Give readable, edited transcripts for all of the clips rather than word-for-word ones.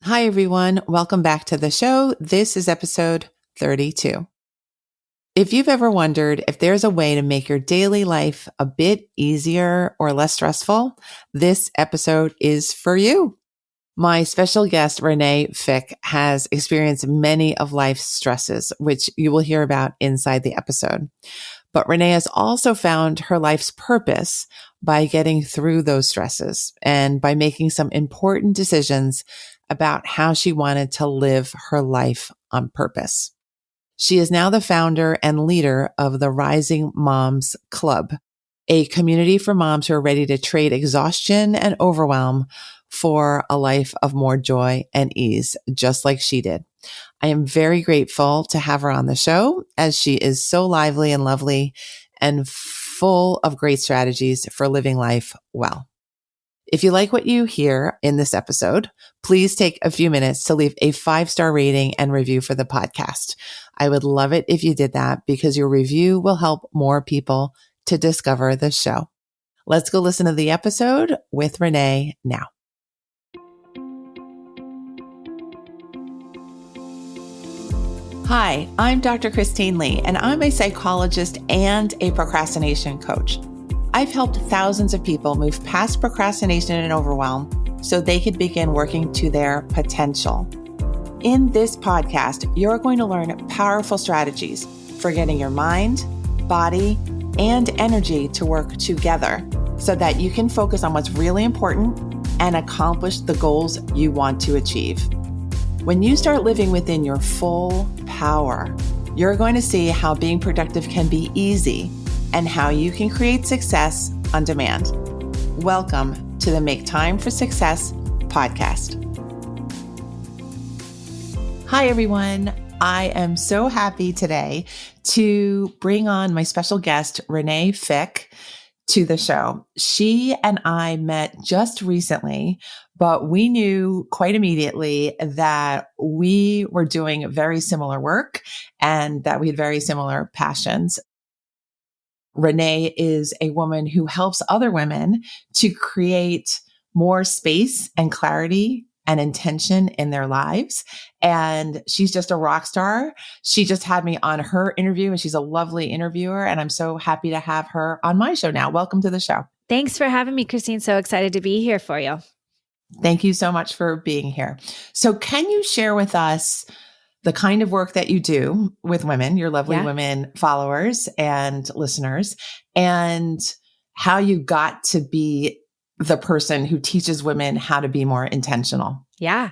Hi, everyone. Welcome back to the show. This is episode 32. If you've ever wondered if there's a way to make your daily life a bit easier or less stressful, this episode is for you. My special guest, Renae Fieck, has experienced many of life's stresses, which you will hear about inside the episode. But Renae has also found her life's purpose by getting through those stresses and by making some important decisions about how she wanted to live her life on purpose. She is now the founder and leader of the Rising Moms Club, a community for moms who are ready to trade exhaustion and overwhelm for a life of more joy and ease, just like she did. I am very grateful to have her on the show as she is so lively and lovely and full of great strategies for living life well. If you like what you hear in this episode, please take a few minutes to leave a 5-star rating and review for the podcast. I would love it if you did that because your review will help more people to discover the show. Let's go listen to the episode with Renae now. Hi, I'm Dr. Christine Lee, and I'm a psychologist and a procrastination coach. I've helped thousands of people move past procrastination and overwhelm so they could begin working to their potential. In this podcast, you're going to learn powerful strategies for getting your mind, body, and energy to work together so that you can focus on what's really important and accomplish the goals you want to achieve. When you start living within your full power, you're going to see how being productive can be easy and how you can create success on demand. Welcome to the Make Time for Success podcast. Hi, everyone. I am so happy today to bring on my special guest, Renae Fieck, to the show. She and I met just recently, but we knew quite immediately that we were doing very similar work and that we had very similar passions. Renae is a woman who helps other women to create more space and clarity and intention in their lives. And she's just a rock star. She just had me on her interview and she's a lovely interviewer. And I'm so happy to have her on my show now. Welcome to the show. Thanks for having me, Christine. So excited to be here for you. Thank you so much for being here. So can you share with us the kind of work that you do with women, your lovely women followers and listeners, and how you got to be the person who teaches women how to be more intentional? Yeah.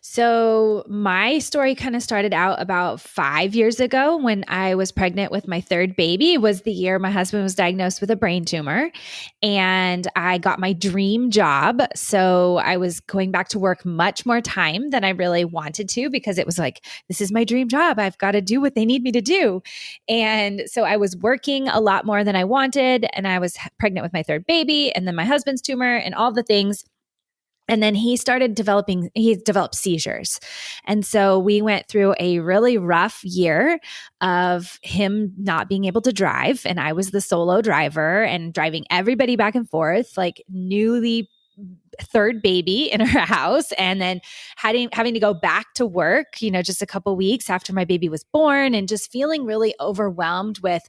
So my story kind of started out about 5 years ago when I was pregnant with my third baby. It was the year my husband was diagnosed with a brain tumor and I got my dream job. So I was going back to work much more time than I really wanted to because it was like, this is my dream job. I've got to do what they need me to do. And so I was working a lot more than I wanted. And I was pregnant with my third baby and then my husband's tumor and all the things. And then he developed seizures. And so we went through a really rough year of him not being able to drive. And I was the solo driver and driving everybody back and forth, like newly third baby in our house. And then having to go back to work, just a couple weeks after my baby was born and just feeling really overwhelmed with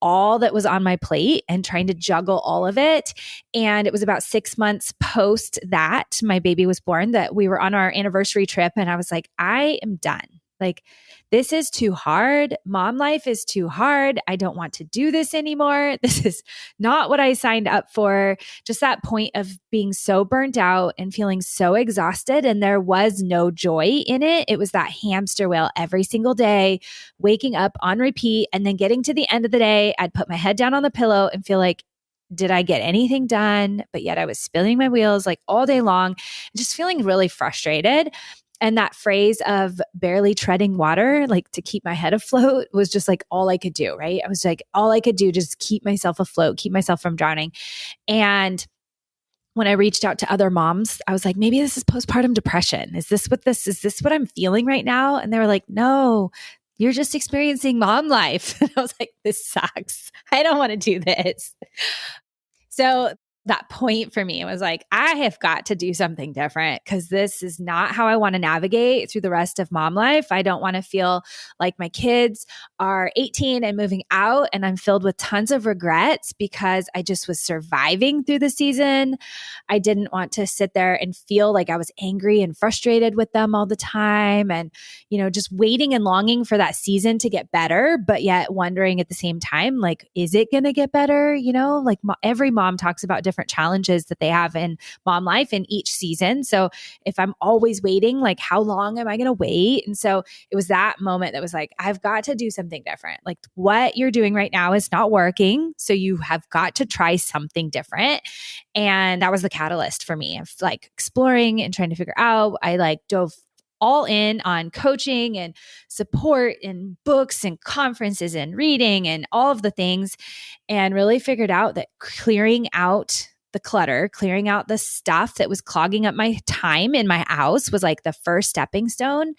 all that was on my plate and trying to juggle all of it. And it was about 6 months post that my baby was born that we were on our anniversary trip. And I was like, I am done. Like, this is too hard. Mom life is too hard. I don't want to do this anymore. This is not what I signed up for. Just that point of being so burnt out and feeling so exhausted. And there was no joy in it. It was that hamster wheel every single day, waking up on repeat. And then getting to the end of the day, I'd put my head down on the pillow and feel like, did I get anything done? But yet I was spinning my wheels like all day long, just feeling really frustrated. And that phrase of barely treading water, like to keep my head afloat, was just like all I could do, right? I was like, all I could do, just keep myself afloat, keep myself from drowning. And when I reached out to other moms, I was like, maybe this is postpartum depression. Is this what I'm feeling right now? And they were like, no, you're just experiencing mom life. And I was like, this sucks. I don't want to do this. So that point for me. It was like, I have got to do something different because this is not how I want to navigate through the rest of mom life. I don't want to feel like my kids are 18 and moving out and I'm filled with tons of regrets because I just was surviving through the season. I didn't want to sit there and feel like I was angry and frustrated with them all the time and, just waiting and longing for that season to get better, but yet wondering at the same time, like, is it going to get better? Like every mom talks about different challenges that they have in mom life in each season. So if I'm always waiting, like how long am I going to wait? And so it was that moment that was like, I've got to do something different. Like what you're doing right now is not working. So you have got to try something different. And that was the catalyst for me of like exploring and trying to figure out. I like dove all in on coaching and support and books and conferences and reading and all of the things, and really figured out that clearing out the clutter, clearing out the stuff that was clogging up my time in my house was like the first stepping stone.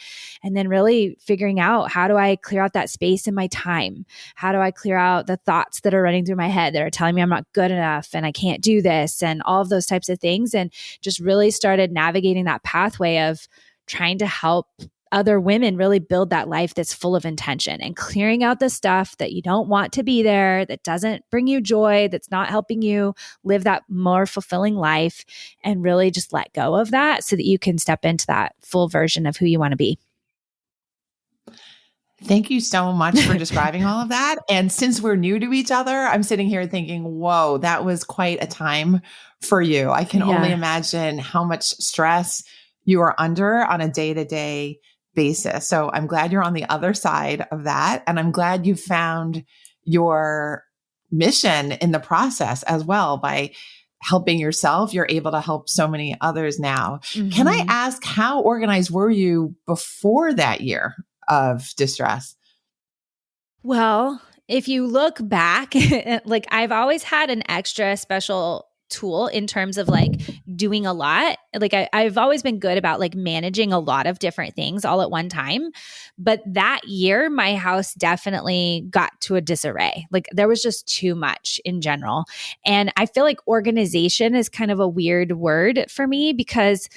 And then really figuring out, how do I clear out that space in my time? How do I clear out the thoughts that are running through my head that are telling me I'm not good enough and I can't do this and all of those types of things, and just really started navigating that pathway of trying to help other women really build that life that's full of intention and clearing out the stuff that you don't want to be there, that doesn't bring you joy, that's not helping you live that more fulfilling life, and really just let go of that so that you can step into that full version of who you want to be. Thank you so much for describing all of that. And since we're new to each other, I'm sitting here thinking, whoa, that was quite a time for you. I can only imagine how much stress you are under on a day-to-day basis. So I'm glad you're on the other side of that. And I'm glad you found your mission in the process as well. By helping yourself, you're able to help so many others now. Mm-hmm. Can I ask, how organized were you before that year of distress? Well, if you look back, like I've always had an extra special tool in terms of like doing a lot. Like I've always been good about like managing a lot of different things all at one time. But that year, my house definitely got to a disarray. Like there was just too much in general. And I feel like organization is kind of a weird word for me because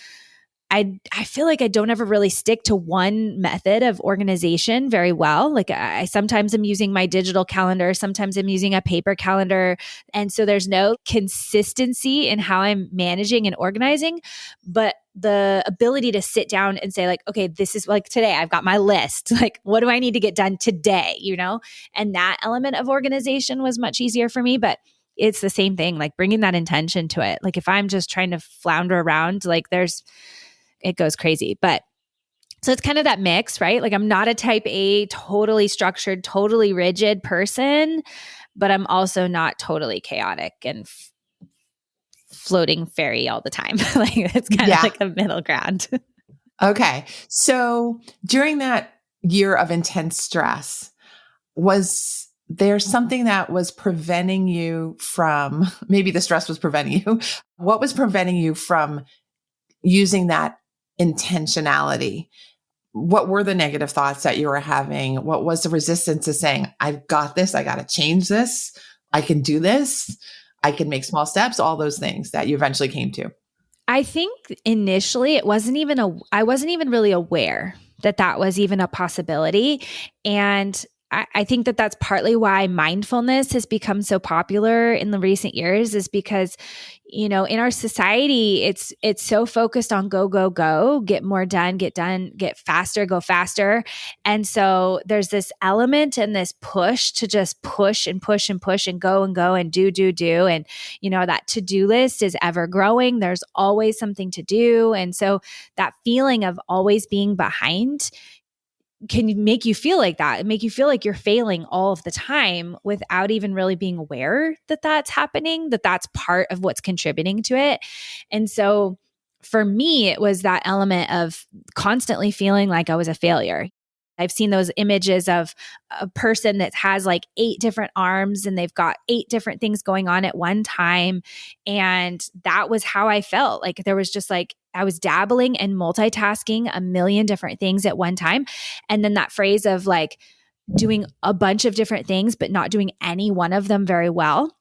I feel like I don't ever really stick to one method of organization very well. Like I sometimes am using my digital calendar, sometimes I'm using a paper calendar. And so there's no consistency in how I'm managing and organizing, but the ability to sit down and say like, okay, this is like today I've got my list. Like, what do I need to get done today? And that element of organization was much easier for me, but it's the same thing, like bringing that intention to it. Like if I'm just trying to flounder around, like it goes crazy. But so it's kind of that mix, right? Like I'm not a type A, totally structured, totally rigid person, but I'm also not totally chaotic and floating fairy all the time. Like it's kind of like a middle ground. Okay. So during that year of intense stress, was there something that was preventing you from, maybe the stress was preventing you, what was preventing you from using that intentionality? What were the negative thoughts that you were having? What was the resistance to saying, I've got this, I got to change this, I can do this, I can make small steps, all those things that you eventually came to? I think initially I wasn't even really aware that that was even a possibility. And I think that that's partly why mindfulness has become so popular in the recent years, is because, in our society, it's so focused on go, go, go, get more done, get faster, go faster. And so there's this element and this push to just push and push and push and go and do. And, that to-do list is ever growing. There's always something to do. And so that feeling of always being behind can make you feel like that, make you feel like you're failing all of the time without even really being aware that that's happening, that that's part of what's contributing to it. And so for me, it was that element of constantly feeling like I was a failure. I've seen those images of a person that has like 8 different arms and they've got 8 different things going on at one time. And that was how I felt. Like there was just like, I was dabbling and multitasking a million different things at one time. And then that phrase of like doing a bunch of different things, but not doing any one of them very well.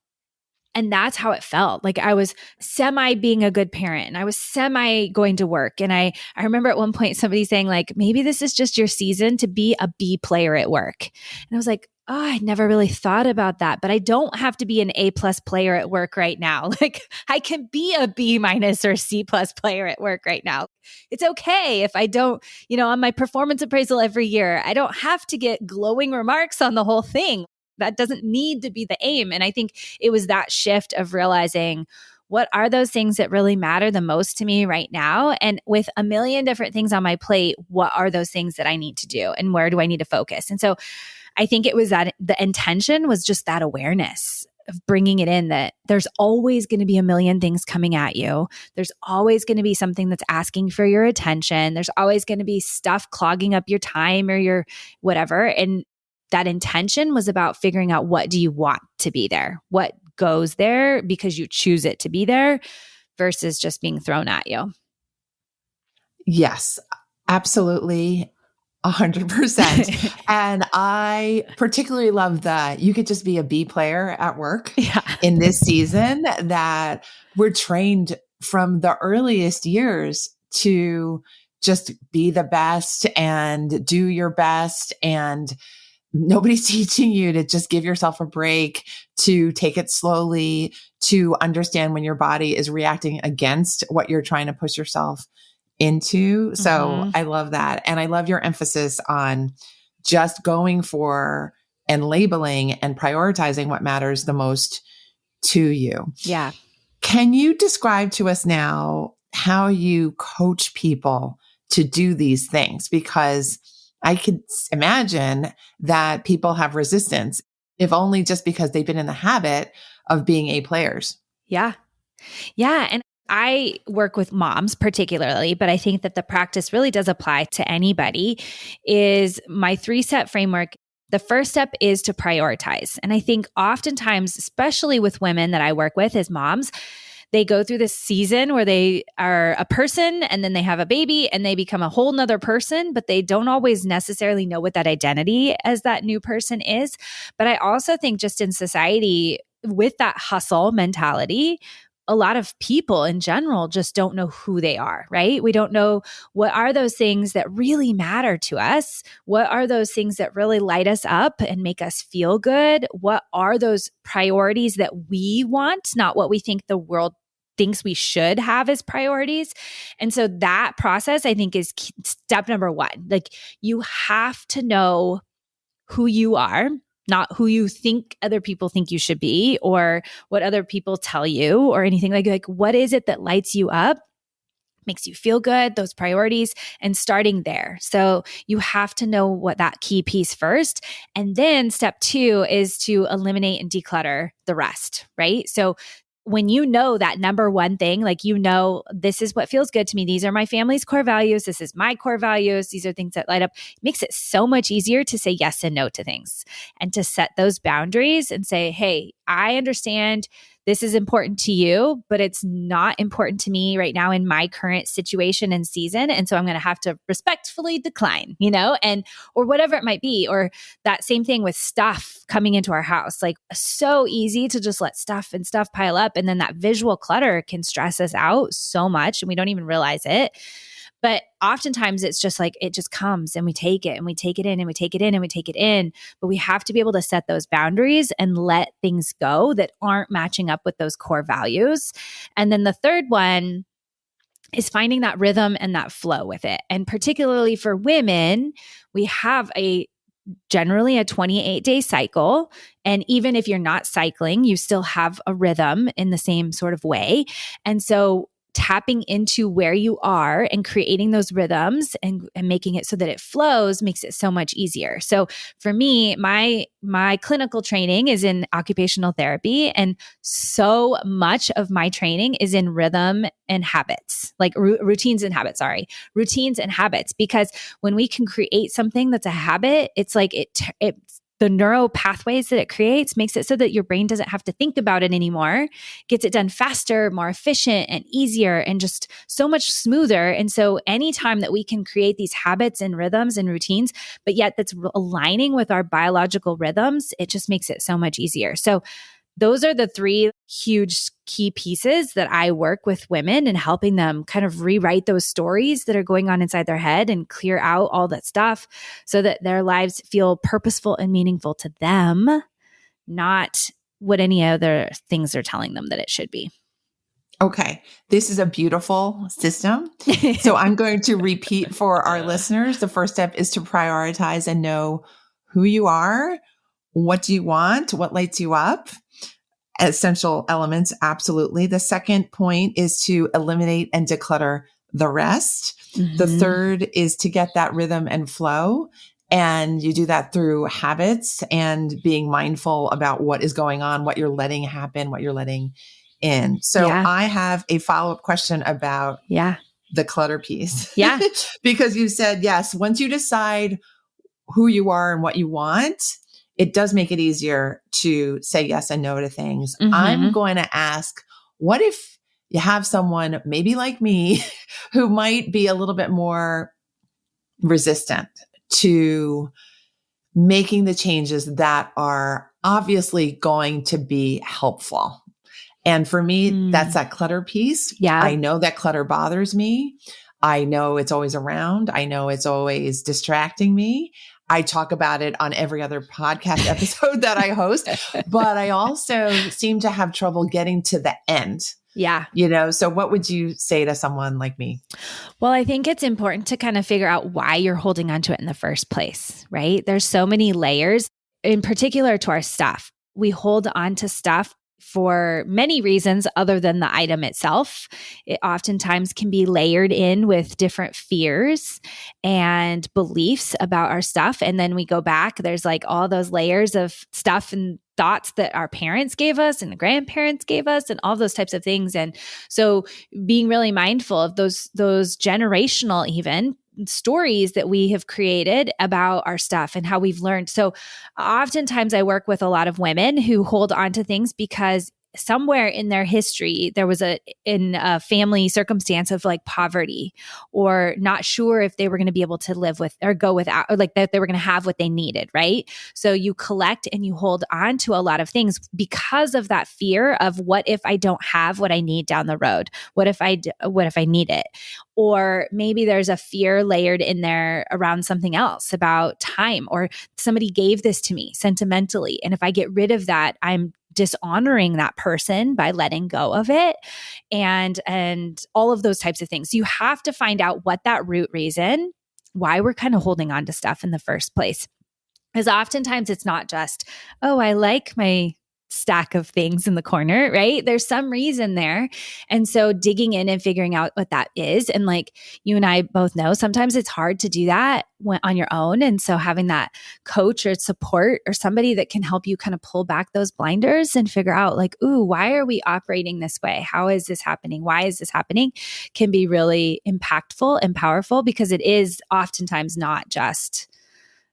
And that's how it felt. Like I was semi being a good parent and I was semi going to work. And I remember at one point somebody saying like, maybe this is just your season to be a B player at work. And I was like, oh, I never really thought about that, but I don't have to be an A+ player at work right now. Like I can be a B- or C+ player at work right now. It's okay if I don't, on my performance appraisal every year, I don't have to get glowing remarks on the whole thing. That doesn't need to be the aim. And I think it was that shift of realizing what are those things that really matter the most to me right now? And with a million different things on my plate, what are those things that I need to do? And where do I need to focus? And so I think it was that the intention was just that awareness of bringing it in, that there's always going to be a million things coming at you. There's always going to be something that's asking for your attention. There's always going to be stuff clogging up your time or your whatever. And that intention was about figuring out, what do you want to be there? What goes there because you choose it to be there versus just being thrown at you. Yes, absolutely. 100%. And I particularly love that you could just be a B player at work in this season, that we're trained from the earliest years to just be the best and do your best. And nobody's teaching you to just give yourself a break, to take it slowly, to understand when your body is reacting against what you're trying to push yourself into. So I love that. And I love your emphasis on just going for and labeling and prioritizing what matters the most to you. Yeah. Can you describe to us now how you coach people to do these things? Because I could imagine that people have resistance, if only just because they've been in the habit of being A players. Yeah. Yeah. And I work with moms particularly, but I think that the practice really does apply to anybody, is my 3-step framework. The first step is to prioritize. And I think oftentimes, especially with women that I work with as moms, they go through this season where they are a person and then they have a baby and they become a whole nother person, but they don't always necessarily know what that identity as that new person is. But I also think just in society, with that hustle mentality, a lot of people in general just don't know who they are, right? We don't know what are those things that really matter to us. What are those things that really light us up and make us feel good? What are those priorities that we want, not what we think the world thinks we should have as priorities? And so that process, I think, is step number 1. Like, you have to know who you are, not who you think other people think you should be or what other people tell you or anything. Like what is it that lights you up, makes you feel good, those priorities, and starting there. So you have to know what that key piece first. And then step 2 is to eliminate and declutter the rest, right? So when you know that number 1 thing, like, this is what feels good to me. These are my family's core values. This is my core values. These are things that light up. It makes it so much easier to say yes and no to things and to set those boundaries and say, hey, I understand this is important to you, but it's not important to me right now in my current situation and season. And so I'm going to have to respectfully decline, or whatever it might be. Or that same thing with stuff coming into our house, like, so easy to just let stuff pile up. And then that visual clutter can stress us out so much and we don't even realize it. But oftentimes it's just like, it just comes and we take it and we take it in and we take it in and we take it in. But we have to be able to set those boundaries and let things go that aren't matching up with those core values. And then the third one is finding that rhythm and that flow with it. And particularly for women, we have generally a 28-day cycle. And even if you're not cycling, you still have a rhythm in the same sort of way. And so tapping into where you are and creating those rhythms and making it so that it flows makes it so much easier. So for me, my clinical training is in occupational therapy, and so much of my training is in rhythm and habits, like routines and habits, because when we can create something that's a habit, it's like the neural pathways that it creates makes it so that your brain doesn't have to think about it anymore, gets it done faster, more efficient and easier and just so much smoother. And so anytime that we can create these habits and rhythms and routines, but yet that's aligning with our biological rhythms, it just makes it so much easier. So those are the three huge key pieces that I work with women and helping them kind of rewrite those stories that are going on inside their head and clear out all that stuff so that their lives feel purposeful and meaningful to them, not what any other things are telling them that it should be. Okay. This is a beautiful system. So I'm going to repeat for our listeners. The first step is to prioritize and know who you are. What do you want? What lights you up? Essential elements. Absolutely. The second point is to eliminate and declutter the rest. Mm-hmm. The third is to get that rhythm and flow. And you do that through habits and being mindful about what is going on, what you're letting happen, what you're letting in. So I have a follow-up question about the clutter piece. Yeah. Because you said, yes, once you decide who you are and what you want, it does make it easier to say yes and no to things. Mm-hmm. I'm going to ask, what if you have someone maybe like me who might be a little bit more resistant to making the changes that are obviously going to be helpful? And for me, that's that clutter piece. Yeah. I know that clutter bothers me. I know it's always around. I know it's always distracting me. I talk about it on every other podcast episode that I host, but I also seem to have trouble getting to the end. Yeah. So what would you say to someone like me? Well, I think it's important to kind of figure out why you're holding onto it in the first place, right? There's so many layers, in particular to our stuff. We hold on to stuff for many reasons other than the item itself. It oftentimes can be layered in with different fears and beliefs about our stuff. And then we go back, there's like all those layers of stuff and thoughts that our parents gave us and the grandparents gave us and all those types of things. And so being really mindful of those generational even stories that we have created about our stuff and how we've learned. So oftentimes I work with a lot of women who hold on to things because somewhere in their history, there was a family circumstance of like poverty or not sure if they were going to be able to live with or go without, or like that they were going to have what they needed, right? So you collect and you hold on to a lot of things because of that fear of what if I don't have what I need down the road? What if I need it? Or maybe there's a fear layered in there around something else about time, or somebody gave this to me sentimentally. And if I get rid of that, I'm dishonoring that person by letting go of it and all of those types of things. You have to find out what that root reason, why we're kind of holding on to stuff in the first place. Because oftentimes it's not just, oh, I like my stack of things in the corner, right? There's some reason there. And so digging in and figuring out what that is. And like you and I both know, sometimes it's hard to do that on your own. And so having that coach or support or somebody that can help you kind of pull back those blinders and figure out like, ooh, why are we operating this way? How is this happening? Why is this happening? Can be really impactful and powerful because it is oftentimes not just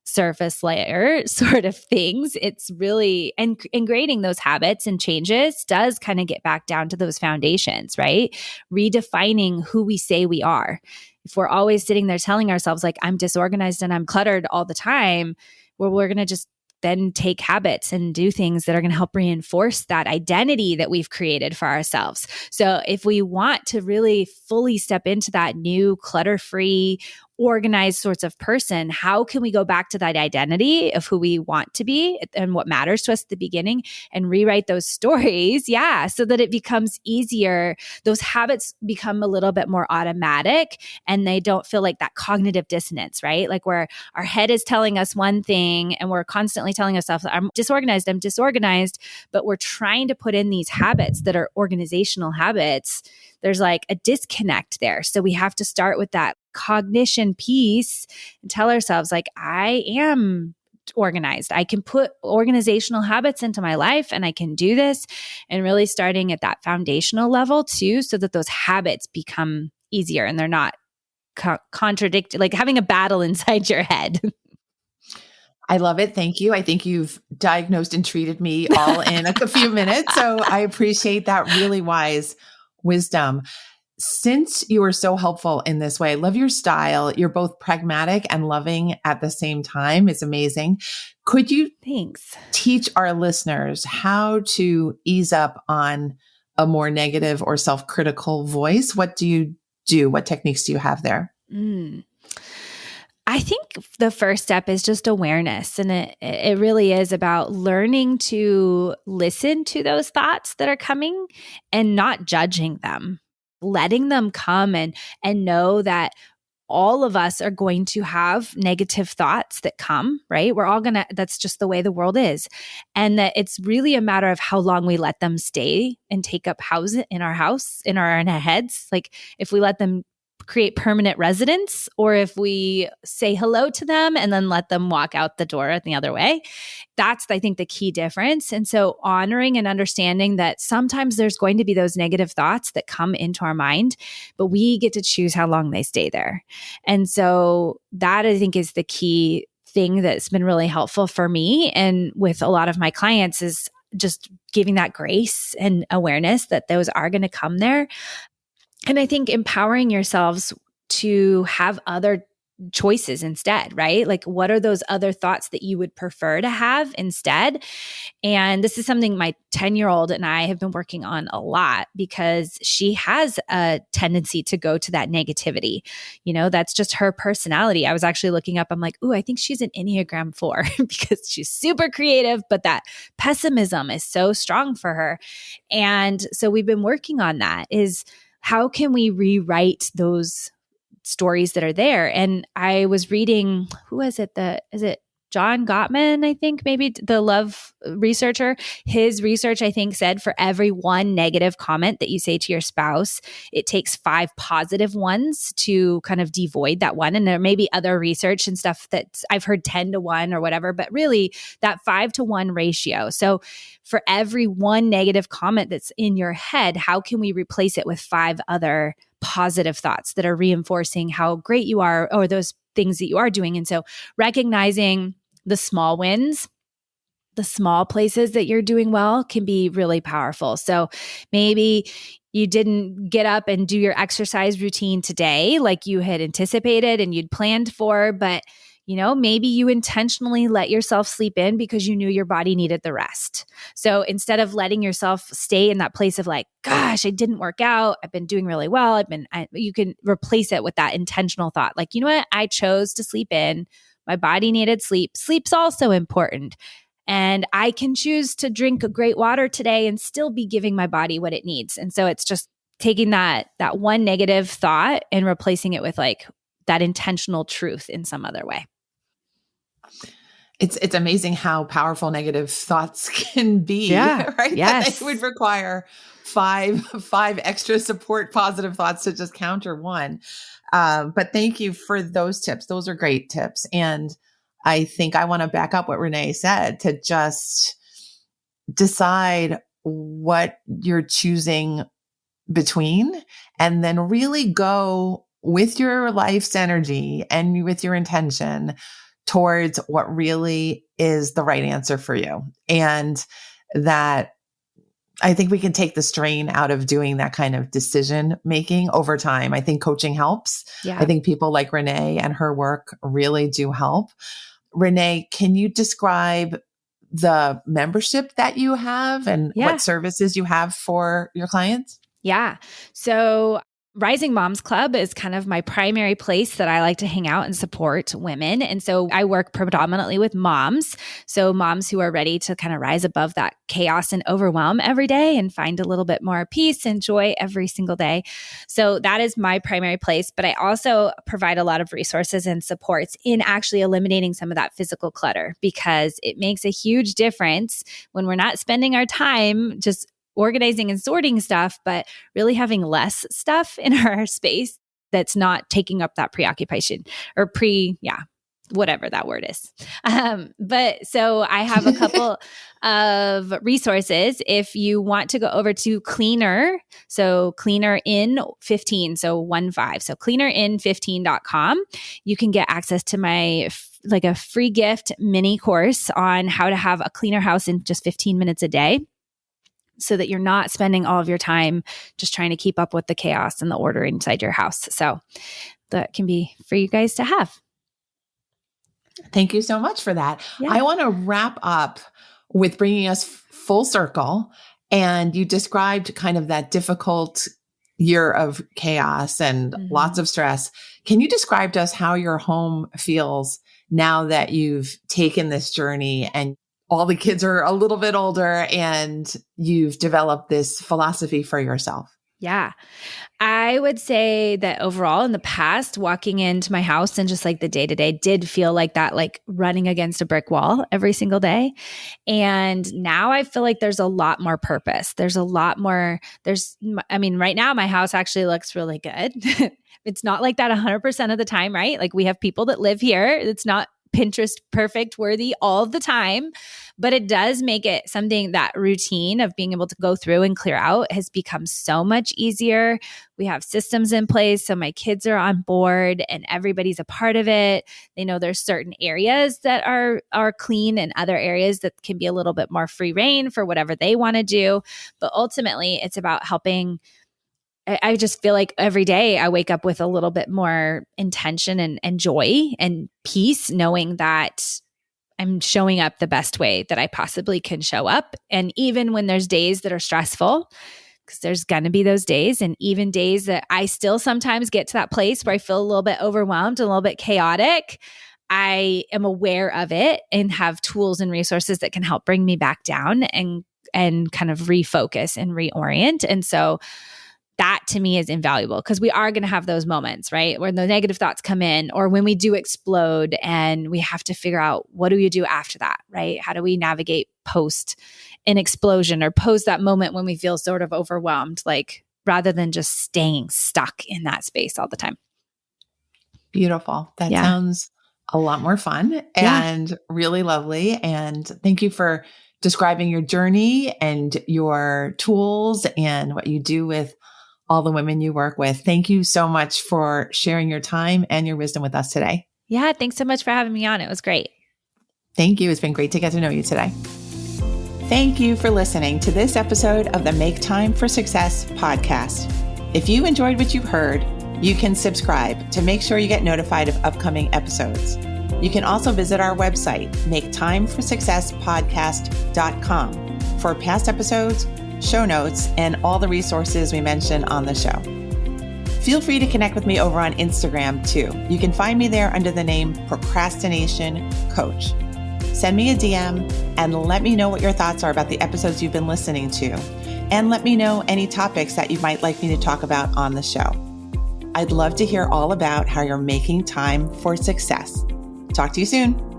surface layer sort of things. It's really, and ingraining those habits and changes does kind of get back down to those foundations, right? Redefining who we say we are. If we're always sitting there telling ourselves like, I'm disorganized and I'm cluttered all the time, well, we're going to just then take habits and do things that are going to help reinforce that identity that we've created for ourselves. So if we want to really fully step into that new clutter-free, organized sorts of person, how can we go back to that identity of who we want to be and what matters to us at the beginning and rewrite those stories? Yeah. So that it becomes easier. Those habits become a little bit more automatic and they don't feel like that cognitive dissonance, right? Like where our head is telling us one thing and we're constantly telling ourselves, I'm disorganized, but we're trying to put in these habits that are organizational habits. There's like a disconnect there. So we have to start with that cognition piece and tell ourselves like, I am organized. I can put organizational habits into my life and I can do this, and really starting at that foundational level too, so that those habits become easier and they're not contradicted, like having a battle inside your head. I love it. Thank you. I think you've diagnosed and treated me all in a few minutes. So I appreciate that really wise wisdom. since you are so helpful in this way, I love your style. You're both pragmatic and loving at the same time. It's amazing. Could you Thanks. teach our listeners how to ease up on a more negative or self-critical voice? What do you do? What techniques do you have there? I think the first step is just awareness. And it really is about learning to listen to those thoughts that are coming and not judging them, letting them come and know that all of us are going to have negative thoughts that come, right? We're all that's just the way the world is. And that it's really a matter of how long we let them stay and take up house in our heads. Like if we let them create permanent residence, or if we say hello to them and then let them walk out the door the other way. That's, I think, the key difference. And so honoring and understanding that sometimes there's going to be those negative thoughts that come into our mind, but we get to choose how long they stay there. And so that, I think, is the key thing that's been really helpful for me and with a lot of my clients, is just giving that grace and awareness that those are going to come there. And I think empowering yourselves to have other choices instead, right? Like, what are those other thoughts that you would prefer to have instead? And this is something my 10-year-old and I have been working on a lot, because she has a tendency to go to that negativity. You know, that's just her personality. I was actually looking up, I'm like, ooh, I think she's an Enneagram 4 because she's super creative, but that pessimism is so strong for her. And so we've been working on that, is how can we rewrite those stories that are there? And I was reading, who is it? Is it John Gottman? I think maybe the love researcher. His research, I think, said for every one negative comment that you say to your spouse, it takes 5 positive ones to kind of devoid that one. And there may be other research and stuff that I've heard 10 to 1 or whatever, but really that 5 to 1 ratio. So for every one negative comment that's in your head, how can we replace it with 5 other positive thoughts that are reinforcing how great you are, or those things that you are doing? And so recognizing the small wins, the small places that you're doing well, can be really powerful. So maybe you didn't get up and do your exercise routine today like you had anticipated and you'd planned for, but maybe you intentionally let yourself sleep in because you knew your body needed the rest. So instead of letting yourself stay in that place of like, gosh, I didn't work out, I've been doing really well, you can replace it with that intentional thought. Like, you know what? I chose to sleep in. My body needed sleep. Sleep's also important. And I can choose to drink a great water today and still be giving my body what it needs. And so it's just taking that one negative thought and replacing it with like that intentional truth in some other way. It's amazing how powerful negative thoughts can be, right? Yes. That they would require five extra support positive thoughts to just counter one. But thank you for those tips. Those are great tips. And I think I want to back up what Renae said, to just decide what you're choosing between, and then really go with your life's energy and with your intention towards what really is the right answer for you. And that, I think we can take the strain out of doing that kind of decision making over time. I think coaching helps. Yeah. I think people like Renae and her work really do help. Renae, can you describe the membership that you have and what services you have for your clients? Yeah. So Rising Moms Club is kind of my primary place that I like to hang out and support women. And so I work predominantly with moms. So moms who are ready to kind of rise above that chaos and overwhelm every day and find a little bit more peace and joy every single day. So that is my primary place. But I also provide a lot of resources and supports in actually eliminating some of that physical clutter, because it makes a huge difference when we're not spending our time just organizing and sorting stuff, but really having less stuff in our space that's not taking up that preoccupation or whatever that word is. But so I have a couple of resources. If you want to go over to Cleaner, so Cleaner in 15, so 15, so cleanerin15.com, you can get access to my like a free gift mini course on how to have a cleaner house in just 15 minutes a day. so that you're not spending all of your time just trying to keep up with the chaos and the order inside your house. So that can be for you guys to have. Thank you so much for that. Yeah. I want to wrap up with bringing us full circle. And you described kind of that difficult year of chaos and lots of stress. Can you describe to us how your home feels now that you've taken this journey and all the kids are a little bit older and you've developed this philosophy for yourself? Yeah. I would say that overall in the past, walking into my house and just like the day to day did feel like that, like running against a brick wall every single day. And now I feel like there's a lot more purpose. There's a lot more, right now my house actually looks really good. It's not like that 100% of the time, right? Like we have people that live here. It's not Pinterest perfect worthy all the time, but it does make it something that routine of being able to go through and clear out has become so much easier. We have systems in place. So my kids are on board and everybody's a part of it. They know there's certain areas that are clean and other areas that can be a little bit more free reign for whatever they want to do. But ultimately it's about helping. I just feel like every day I wake up with a little bit more intention and joy and peace, knowing that I'm showing up the best way that I possibly can show up. And even when there's days that are stressful, because there's going to be those days, and even days that I still sometimes get to that place where I feel a little bit overwhelmed, a little bit chaotic, I am aware of it and have tools and resources that can help bring me back down and kind of refocus and reorient. And so that to me is invaluable because we are going to have those moments, right? Where the negative thoughts come in or when we do explode and we have to figure out what do we do after that, right? How do we navigate post an explosion or post that moment when we feel sort of overwhelmed, like rather than just staying stuck in that space all the time. Beautiful. That sounds a lot more fun and really lovely. And thank you for describing your journey and your tools and what you do with all the women you work with. Thank you so much for sharing your time and your wisdom with us today. Yeah, thanks so much for having me on. It was great. Thank you. It's been great to get to know you today. Thank you for listening to this episode of the Make Time for Success podcast. If you enjoyed what you heard, you can subscribe to make sure you get notified of upcoming episodes. You can also visit our website, maketimeforsuccesspodcast.com, for past episodes, show notes, and all the resources we mentioned on the show. Feel free to connect with me over on Instagram too. You can find me there under the name Procrastination Coach. Send me a DM and let me know what your thoughts are about the episodes you've been listening to. And let me know any topics that you might like me to talk about on the show. I'd love to hear all about how you're making time for success. Talk to you soon.